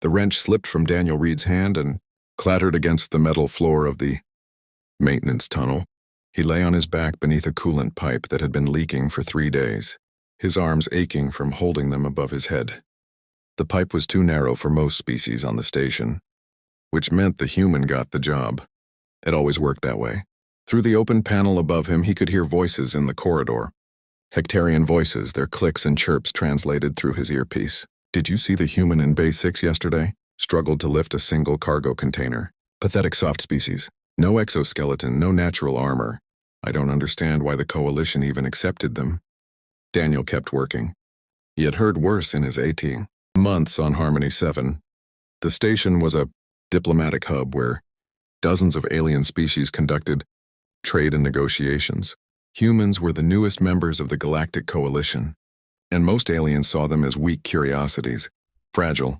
The wrench slipped from Daniel Reed's hand and clattered against the metal floor of the maintenance tunnel. He lay on his back beneath a coolant pipe that had been leaking for 3 days, his arms aching from holding them above his head. The pipe was too narrow for most species on the station, which meant the human got the job. It always worked that way. Through the open panel above him, he could hear voices in the corridor. Hectarian voices, their clicks and chirps translated through his earpiece. "Did you see the human in Bay 6 yesterday? Struggled to lift a single cargo container. Pathetic soft species. No exoskeleton, no natural armor. I don't understand why the coalition even accepted them." Daniel kept working. He had heard worse in his 18 months on Harmony 7. The station was a diplomatic hub where dozens of alien species conducted trade and negotiations. Humans were the newest members of the Galactic Coalition, and most aliens saw them as weak curiosities, fragile,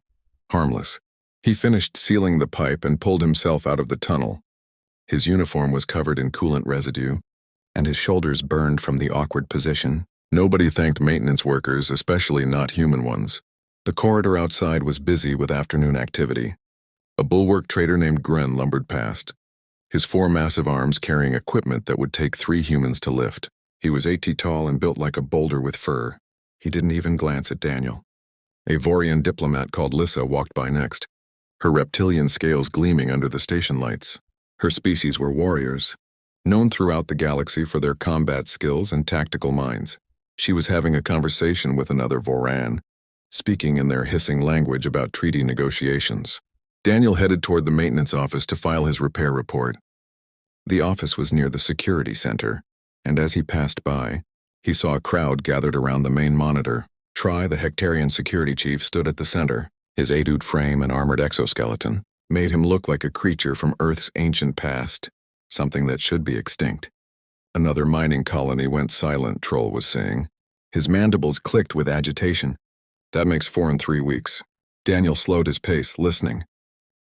harmless. He finished sealing the pipe and pulled himself out of the tunnel. His uniform was covered in coolant residue, and his shoulders burned from the awkward position. Nobody thanked maintenance workers, especially not human ones. The corridor outside was busy with afternoon activity. A bulwark trader named Gren lumbered past, his 4 massive arms carrying equipment that would take 3 humans to lift. He was 80 tall and built like a boulder with fur. He didn't even glance at Daniel. A Vorian diplomat called Lissa walked by next, her reptilian scales gleaming under the station lights. Her species were warriors, known throughout the galaxy for their combat skills and tactical minds. She was having a conversation with another Voran, speaking in their hissing language about treaty negotiations. Daniel headed toward the maintenance office to file his repair report. The office was near the security center, and as he passed by, he saw a crowd gathered around the main monitor. Try, the Hectarian security chief, stood at the center. His adute frame and armored exoskeleton made him look like a creature from Earth's ancient past, something that should be extinct. "Another mining colony went silent," Troll was saying. His mandibles clicked with agitation. "That makes 4 in 3 weeks. Daniel slowed his pace, listening.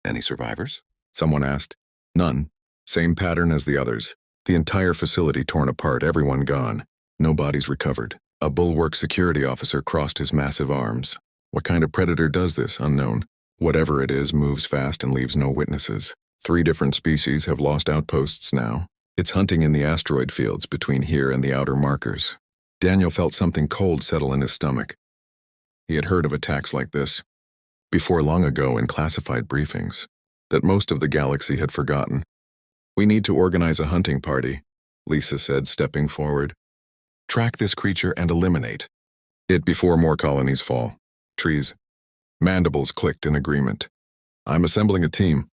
"Any survivors?" someone asked. "None. Same pattern as the others. The entire facility torn apart, everyone gone. No bodies recovered." A bulwark security officer crossed his massive arms. "What kind of predator does this? Unknown. Whatever it is moves fast and leaves no witnesses. 3 different species have lost outposts now. It's hunting in the asteroid fields between here and the outer markers." Daniel felt something cold settle in his stomach. He had heard of attacks like this before, long ago in classified briefings, that most of the galaxy had forgotten. "We need to organize a hunting party," Lisa said, stepping forward. "Track this creature and eliminate it before more colonies fall." Trees. Mandibles clicked in agreement. "I'm assembling a team.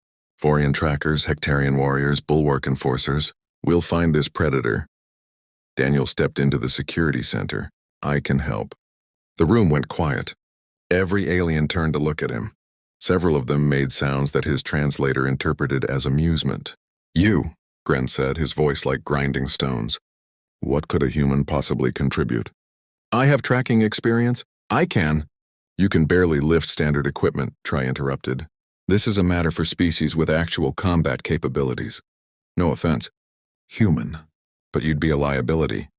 Vorian trackers, Hectarian warriors, bulwark enforcers. We'll find this predator." Daniel stepped into the security center. "I can help." The room went quiet. Every alien turned to look at him. Several of them made sounds that his translator interpreted as amusement. "You," Gren said, his voice like grinding stones. "What could a human possibly contribute?" "I have tracking experience. I can." "You can barely lift standard equipment," Try interrupted. "This is a matter for species with actual combat capabilities. No offense. Human. But you'd be a liability."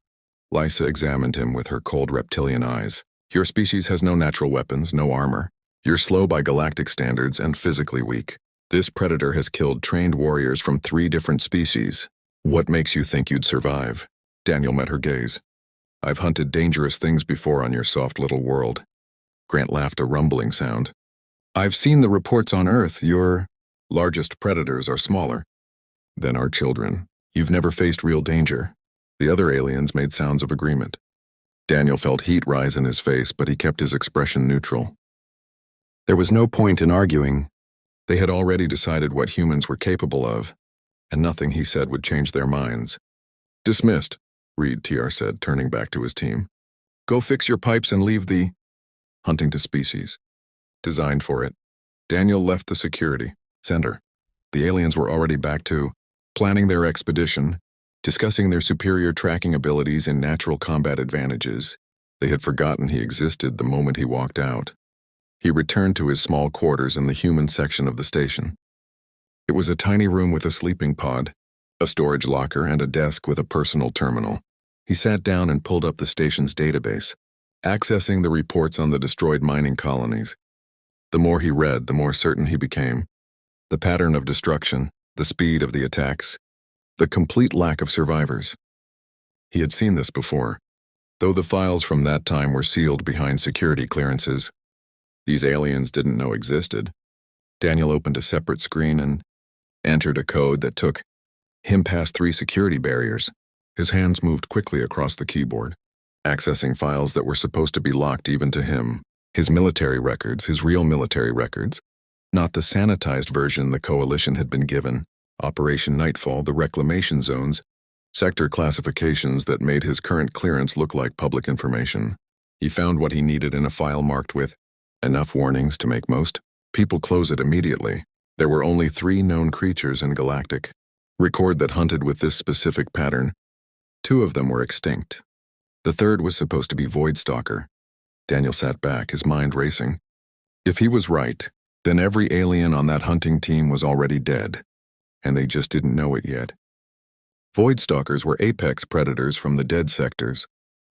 Lysa examined him with her cold reptilian eyes. "Your species has no natural weapons, no armor. You're slow by galactic standards and physically weak. This predator has killed trained warriors from 3 different species. What makes you think you'd survive?" Daniel met her gaze. "I've hunted dangerous things before on your soft little world." Grant laughed, a rumbling sound. "I've seen the reports on Earth. Your largest predators are smaller than our children. You've never faced real danger." The other aliens made sounds of agreement. Daniel felt heat rise in his face, but he kept his expression neutral. There was no point in arguing. They had already decided what humans were capable of, and nothing he said would change their minds. "Dismissed," Reed TR said, turning back to his team. "Go fix your pipes and leave the hunting to species designed for it." Daniel left the security center. The aliens were already back to planning their expedition, discussing their superior tracking abilities and natural combat advantages. They had forgotten he existed the moment he walked out. He returned to his small quarters in the human section of the station. It was a tiny room with a sleeping pod, a storage locker, and a desk with a personal terminal. He sat down and pulled up the station's database, accessing the reports on the destroyed mining colonies. The more he read, the more certain he became. The pattern of destruction, the speed of the attacks, the complete lack of survivors. He had seen this before. Though the files from that time were sealed behind security clearances, these aliens didn't know existed. Daniel opened a separate screen and entered a code that took him past 3 security barriers. His hands moved quickly across the keyboard, accessing files that were supposed to be locked even to him. His military records, his real military records, not the sanitized version the Coalition had been given. Operation Nightfall, the reclamation zones, sector classifications that made his current clearance look like public information. He found what he needed in a file marked with enough warnings to make most people close it immediately. There were only 3 known creatures in Galactic. Record that hunted with this specific pattern. 2 of them were extinct. The third was supposed to be Void Stalker. Daniel sat back, his mind racing. If he was right, then every alien on that hunting team was already dead, and they just didn't know it yet. Void Stalkers were apex predators from the dead sectors,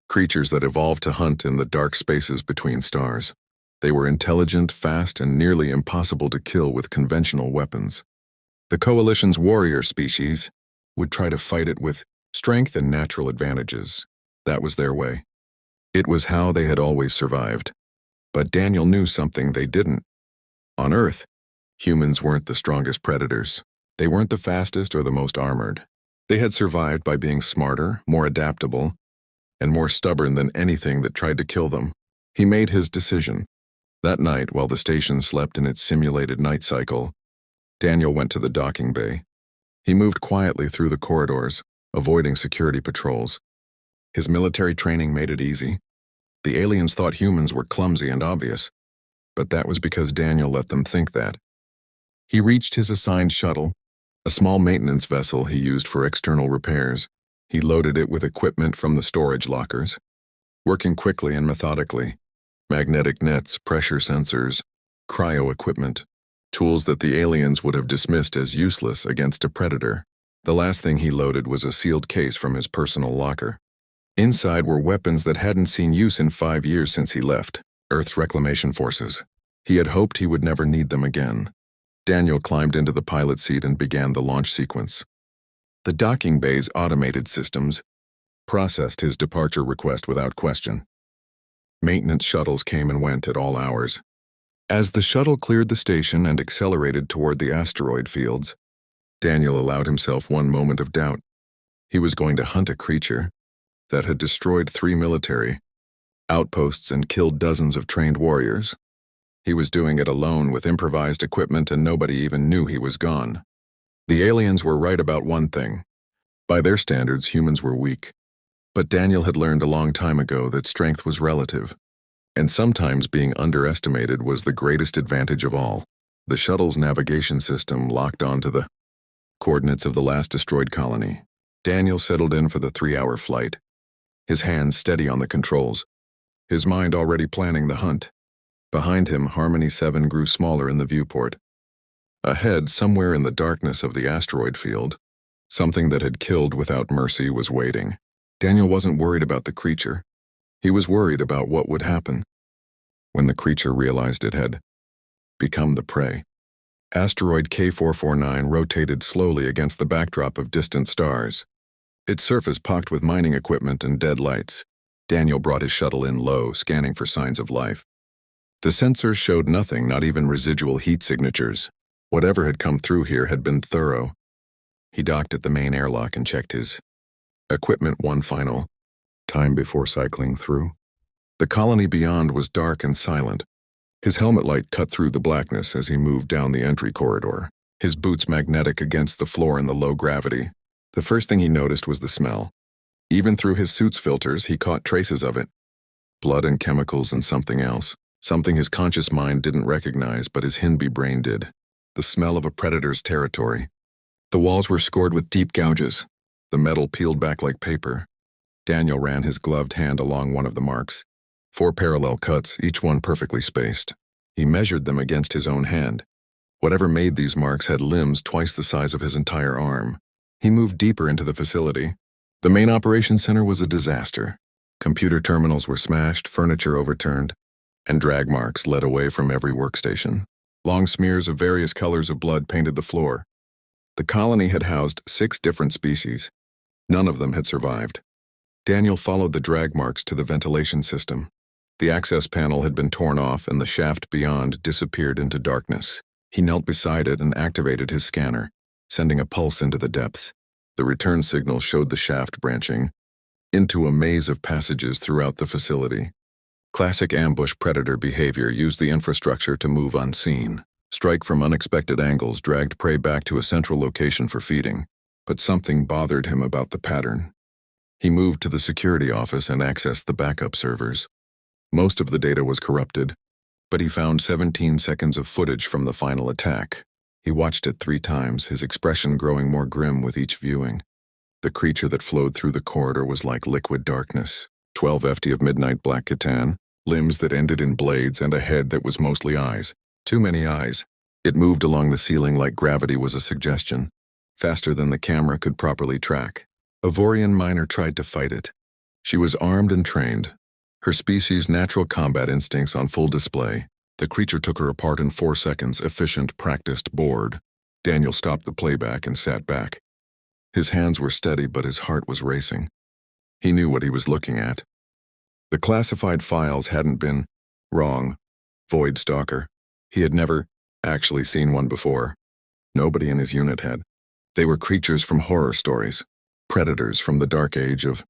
creatures that evolved to hunt in the dark spaces between stars. They were intelligent, fast, and nearly impossible to kill with conventional weapons. The Coalition's warrior species would try to fight it with strength and natural advantages. That was their way. It was how they had always survived. But Daniel knew something they didn't. On Earth, humans weren't the strongest predators. They weren't the fastest or the most armored. They had survived by being smarter, more adaptable, and more stubborn than anything that tried to kill them. He made his decision. That night, while the station slept in its simulated night cycle, Daniel went to the docking bay. He moved quietly through the corridors, avoiding security patrols. His military training made it easy. The aliens thought humans were clumsy and obvious, but that was because Daniel let them think that. He reached his assigned shuttle, a small maintenance vessel he used for external repairs. He loaded it with equipment from the storage lockers, working quickly and methodically. Magnetic nets, pressure sensors, cryo equipment, tools that the aliens would have dismissed as useless against a predator. The last thing he loaded was a sealed case from his personal locker. Inside were weapons that hadn't seen use in 5 years since he left, Earth's reclamation forces. He had hoped he would never need them again. Daniel climbed into the pilot seat and began the launch sequence. The docking bay's automated systems processed his departure request without question. Maintenance shuttles came and went at all hours. As the shuttle cleared the station and accelerated toward the asteroid fields, Daniel allowed himself one moment of doubt. He was going to hunt a creature that had destroyed 3 military outposts and killed dozens of trained warriors. He was doing it alone with improvised equipment, and nobody even knew he was gone. The aliens were right about one thing. By their standards, humans were weak. But Daniel had learned a long time ago that strength was relative, and sometimes being underestimated was the greatest advantage of all. The shuttle's navigation system locked onto the coordinates of the last destroyed colony. Daniel settled in for the 3-hour flight, his hands steady on the controls, his mind already planning the hunt. Behind him, Harmony 7 grew smaller in the viewport. Ahead, somewhere in the darkness of the asteroid field, something that had killed without mercy was waiting. Daniel wasn't worried about the creature. He was worried about what would happen when the creature realized it had become the prey. Asteroid K449 rotated slowly against the backdrop of distant stars, its surface pocked with mining equipment and dead lights. Daniel brought his shuttle in low, scanning for signs of life. The sensors showed nothing, not even residual heat signatures. Whatever had come through here had been thorough. He docked at the main airlock and checked his equipment one final time before cycling through. The colony beyond was dark and silent. His helmet light cut through the blackness as he moved down the entry corridor, his boots magnetic against the floor in the low gravity. The first thing he noticed was the smell. Even through his suit's filters, he caught traces of it. Blood and chemicals and something else. Something his conscious mind didn't recognize, but his Hinby brain did. The smell of a predator's territory. The walls were scored with deep gouges, the metal peeled back like paper. Daniel ran his gloved hand along one of the marks. 4 parallel cuts, each one perfectly spaced. He measured them against his own hand. Whatever made these marks had limbs twice the size of his entire arm. He moved deeper into the facility. The main operations center was a disaster. Computer terminals were smashed, furniture overturned. and drag marks led away from every workstation. Long smears of various colors of blood painted the floor. The colony had housed 6 different species. None of them had survived. Daniel followed the drag marks to the ventilation system. The access panel had been torn off and the shaft beyond disappeared into darkness. He knelt beside it and activated his scanner, sending a pulse into the depths. The return signal showed the shaft branching into a maze of passages throughout the facility. Classic ambush predator behavior used the infrastructure to move unseen. Strike from unexpected angles dragged prey back to a central location for feeding, but something bothered him about the pattern. He moved to the security office and accessed the backup servers. Most of the data was corrupted, but he found 17 seconds of footage from the final attack. He watched it 3 times, his expression growing more grim with each viewing. The creature that flowed through the corridor was like liquid darkness. 12 FT of midnight black Catan, limbs that ended in blades and a head that was mostly eyes. Too many eyes. It moved along the ceiling like gravity was a suggestion, faster than the camera could properly track. A Vorian miner tried to fight it. She was armed and trained, her species' natural combat instincts on full display. The creature took her apart in 4 seconds, efficient, practiced, bored. Daniel stopped the playback and sat back. His hands were steady, but his heart was racing. He knew what he was looking at. The classified files hadn't been wrong. Void Stalker. He had never actually seen one before. Nobody in his unit had. They were creatures from horror stories, predators from the dark age of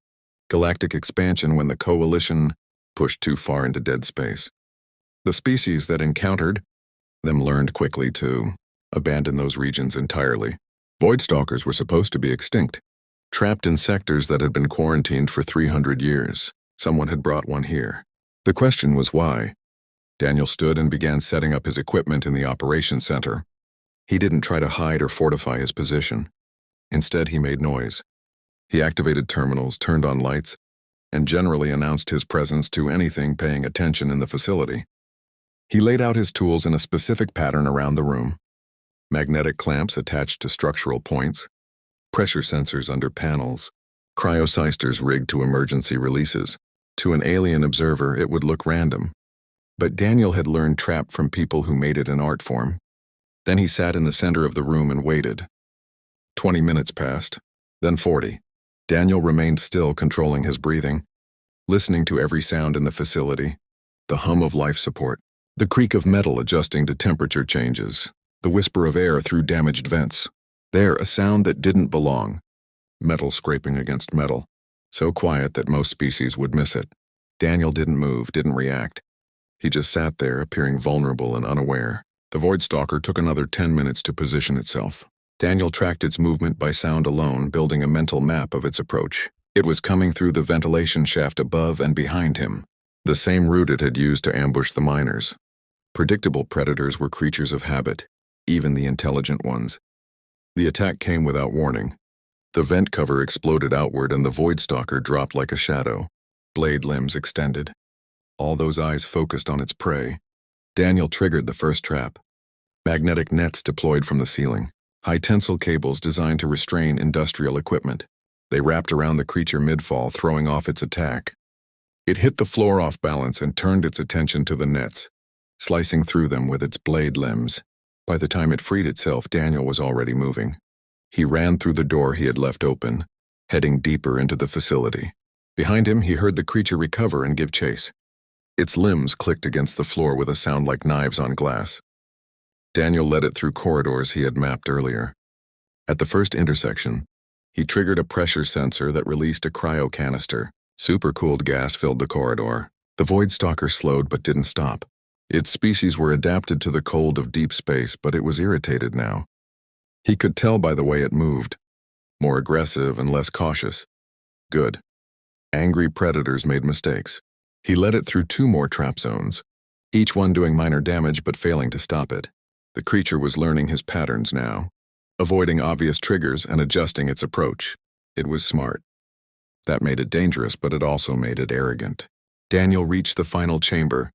galactic expansion when the Coalition pushed too far into dead space. The species that encountered them learned quickly to abandon those regions entirely. Void Stalkers were supposed to be extinct, trapped in sectors that had been quarantined for 300 years. Someone had brought one here. The question was why. Daniel stood and began setting up his equipment in the operations center. He didn't try to hide or fortify his position. Instead, he made noise. He activated terminals, turned on lights, and generally announced his presence to anything paying attention in the facility. He laid out his tools in a specific pattern around the room. Magnetic clamps attached to structural points, pressure sensors under panels, cryocysters rigged to emergency releases. To an alien observer, it would look random. But Daniel had learned trap from people who made it an art form. Then he sat in the center of the room and waited. 20 minutes passed, then 40. Daniel remained still, controlling his breathing, listening to every sound in the facility, the hum of life support, the creak of metal adjusting to temperature changes, the whisper of air through damaged vents. There, a sound that didn't belong. Metal scraping against metal, so quiet that most species would miss it. Daniel didn't move, didn't react. He just sat there, appearing vulnerable and unaware. The Void Stalker took another 10 minutes to position itself. Daniel tracked its movement by sound alone, building a mental map of its approach. It was coming through the ventilation shaft above and behind him, the same route it had used to ambush the miners. Predictable predators were creatures of habit, even the intelligent ones. The attack came without warning. The vent cover exploded outward and the Void Stalker dropped like a shadow, blade limbs extended. All those eyes focused on its prey. Daniel triggered the first trap. Magnetic nets deployed from the ceiling, high tensile cables designed to restrain industrial equipment. They wrapped around the creature mid-fall, throwing off its attack. It hit the floor off balance and turned its attention to the nets, slicing through them with its blade limbs. By the time it freed itself, Daniel was already moving. He ran through the door he had left open, heading deeper into the facility. Behind him, he heard the creature recover and give chase. Its limbs clicked against the floor with a sound like knives on glass. Daniel led it through corridors he had mapped earlier. At the first intersection, he triggered a pressure sensor that released a cryo canister. Supercooled gas filled the corridor. The Void Stalker slowed but didn't stop. Its species were adapted to the cold of deep space, but it was irritated now. He could tell by the way it moved. More aggressive and less cautious. Good. Angry predators made mistakes. He led it through 2 more trap zones, each one doing minor damage but failing to stop it. The creature was learning his patterns now, avoiding obvious triggers and adjusting its approach. It was smart. That made it dangerous, but it also made it arrogant. Daniel reached the final chamber,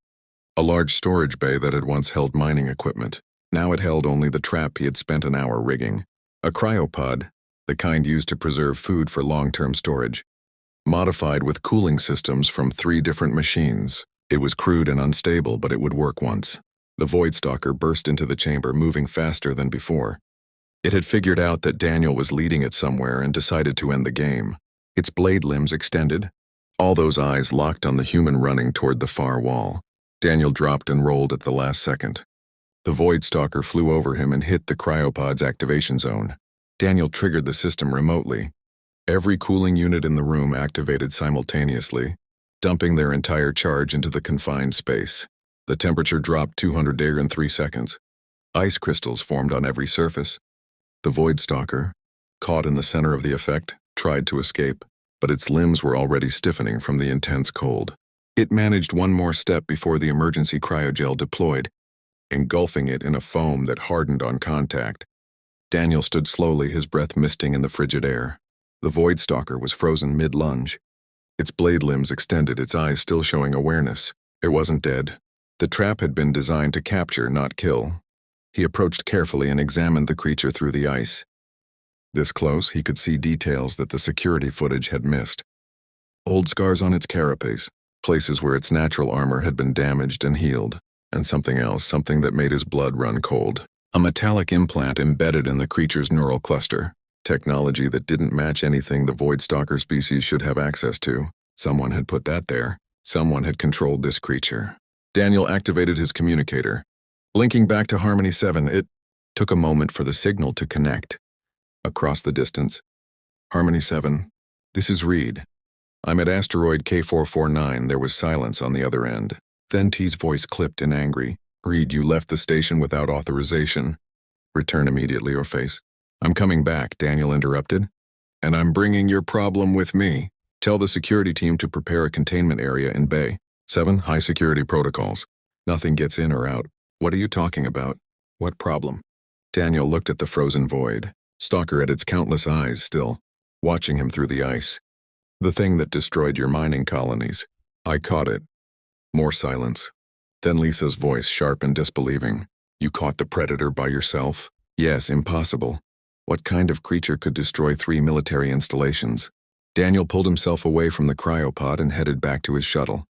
a large storage bay that had once held mining equipment. Now it held only the trap he had spent an hour rigging. A cryopod, the kind used to preserve food for long-term storage, modified with cooling systems from 3 different machines. It was crude and unstable, but it would work once. The Void Stalker burst into the chamber, moving faster than before. It had figured out that Daniel was leading it somewhere and decided to end the game. Its blade limbs extended, all those eyes locked on the human running toward the far wall. Daniel dropped and rolled at the last second. The Void Stalker flew over him and hit the cryopod's activation zone. Daniel triggered the system remotely. Every cooling unit in the room activated simultaneously, dumping their entire charge into the confined space. The temperature dropped 200 degrees in 3 seconds. Ice crystals formed on every surface. The Void Stalker, caught in the center of the effect, tried to escape, but its limbs were already stiffening from the intense cold. It managed one more step before the emergency cryogel deployed, engulfing it in a foam that hardened on contact. Daniel stood slowly, his breath misting in the frigid air. The Void Stalker was frozen mid-lunge. Its blade limbs extended, its eyes still showing awareness. It wasn't dead. The trap had been designed to capture, not kill. He approached carefully and examined the creature through the ice. This close, he could see details that the security footage had missed. Old scars on its carapace, places where its natural armor had been damaged and healed, and something else, something that made his blood run cold. A metallic implant embedded in the creature's neural cluster, technology that didn't match anything the Void Stalker species should have access to. Someone had put that there. Someone had controlled this creature. Daniel activated his communicator. Linking back to Harmony 7, it took a moment for the signal to connect. Across the distance. Harmony 7, this is Reed. I'm at asteroid K449. There was silence on the other end. Then T's voice clipped in angry. Reed, you left the station without authorization. Return immediately or face. I'm coming back, Daniel interrupted. And I'm bringing your problem with me. Tell the security team to prepare a containment area in Bay 7, high security protocols. Nothing gets in or out. What are you talking about? What problem? Daniel looked at the frozen void. Stalker at its countless eyes still, watching him through the ice. The thing that destroyed your mining colonies. I caught it. More silence. Then Lisa's voice, sharp and disbelieving. You caught the predator by yourself? Yes, impossible. What kind of creature could destroy 3 military installations? Daniel pulled himself away from the cryopod and headed back to his shuttle.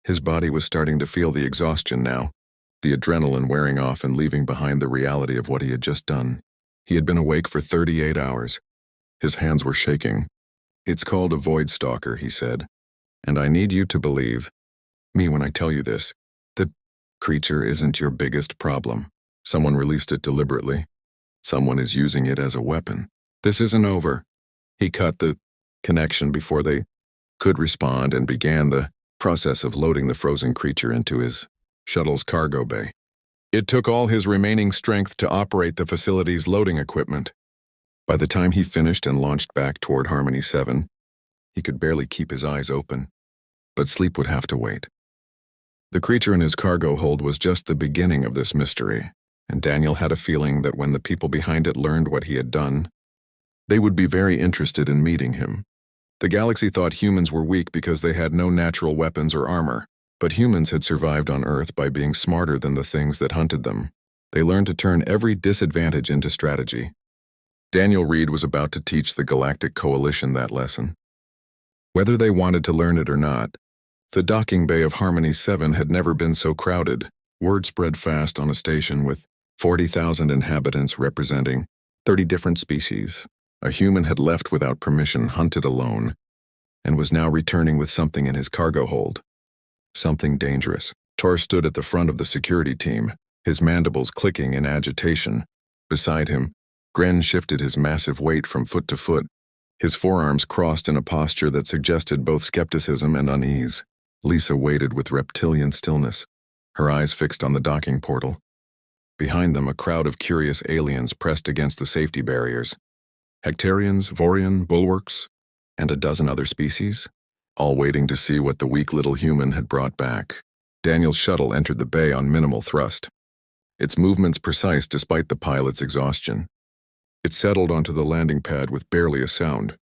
His body was starting to feel the exhaustion now, the adrenaline wearing off and leaving behind the reality of what he had just done. He had been awake for 38 hours. His hands were shaking. It's called a Void Stalker, he said. And I need you to believe me when I tell you this. The creature isn't your biggest problem. Someone released it deliberately. Someone is using it as a weapon. This isn't over. He cut the connection before they could respond and began the process of loading the frozen creature into his shuttle's cargo bay. It took all his remaining strength to operate the facility's loading equipment. By the time he finished and launched back toward Harmony 7, he could barely keep his eyes open, but sleep would have to wait. The creature in his cargo hold was just the beginning of this mystery, and Daniel had a feeling that when the people behind it learned what he had done, they would be very interested in meeting him. The galaxy thought humans were weak because they had no natural weapons or armor, but humans had survived on Earth by being smarter than the things that hunted them. They learned to turn every disadvantage into strategy. Daniel Reed was about to teach the Galactic Coalition that lesson. Whether they wanted to learn it or not, the docking bay of Harmony 7 had never been so crowded. Word spread fast on a station with 40,000 inhabitants representing 30 different species. A human had left without permission, hunted alone, and was now returning with something in his cargo hold. Something dangerous. Tor stood at the front of the security team, his mandibles clicking in agitation. Beside him, Gren shifted his massive weight from foot to foot, his forearms crossed in a posture that suggested both skepticism and unease. Lisa waited with reptilian stillness, her eyes fixed on the docking portal. Behind them, a crowd of curious aliens pressed against the safety barriers. Hectarians, Vorian, bulwarks, and a dozen other species, all waiting to see what the weak little human had brought back. Daniel's shuttle entered the bay on minimal thrust, its movements precise despite the pilot's exhaustion. It settled onto the landing pad with barely a sound.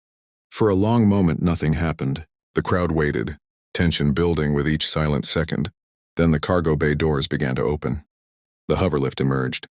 For a long moment, nothing happened. The crowd waited, tension building with each silent second. Then the cargo bay doors began to open. The hoverlift emerged,